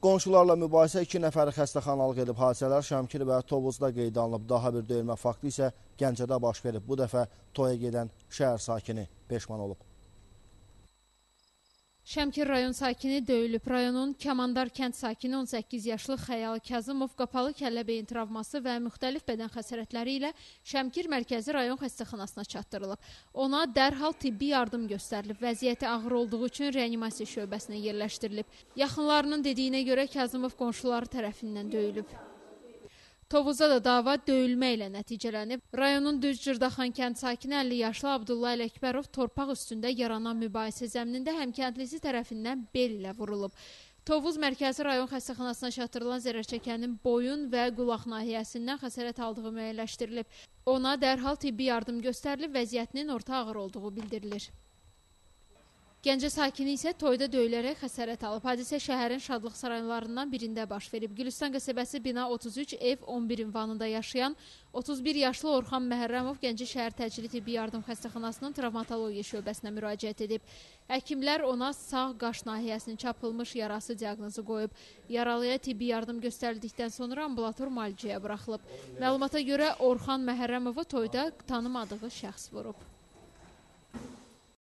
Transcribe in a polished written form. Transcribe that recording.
Qonşularla mübahisə 2 nəfəri xəstəxanalıq edib. Hadisələr Şəmkir və Tovuzda qeydə alınıb. Daha bir döyülmə faktı isə Gəncədə baş verib. Bu dəfə toya gedən şəhər sakini peşman olub. Şəmkir rayon sakini döyülüb. Rayonun Kamandar kənd sakini 18 yaşlı Xəyal Kazımov qapalı kəllə beyin travması və müxtəlif bədən xəsarətləri ilə Şəmkir mərkəzi rayon xəstəxanasına çatdırılıb. Ona dərhal tibbi yardım göstərilib. Vəziyyəti ağır olduğu üçün reanimasiya şöbəsinə yerləşdirilib. Yaxınlarının dediyinə görə Kazımov qonşuları tərəfindən döyülüb. Tovuzda da dava döyülmə ilə nəticələnib. Rayonun Düzcırdaxan kənd sakini 50 yaşlı Abdullah Ələkbərov torpaq üstündə yaranan mübahisə zəminində həmkəndlisi tərəfindən bel ilə vurulub. Tovuz mərkəzi rayon xəstəxanasına çatdırılan zərərçəkənin boyun və qulaq nahiyəsindən xəsarət aldığı müəyyənləşdirilib. Ona dərhal tibbi yardım göstərilib, vəziyyətinin orta ağır olduğu bildirilir. Gəncə sakini isə toyda döyülərək xəsarət alıb. Hadisə şəhərin Şadlıq saraylarından birində baş verib. Gülüstan qəsəbəsi bina 33 ev 11 ünvanında yaşayan 31 yaşlı Orxan Məhərrəmov Gəncə şəhər təcili tibbi yardım xəstəxanasının travmatologiya şöbəsinə müraciət edib. Həkimlər ona sağ qaş nahiyəsinin çapılmış yarası diaqnozu qoyub. Yaralıya tibbi yardım göstərildikdən sonra ambulator müalicəyə buraxılıb. Məlumata görə Orxan Məhərrəmovu toyda tanımadığı şəxs vurub.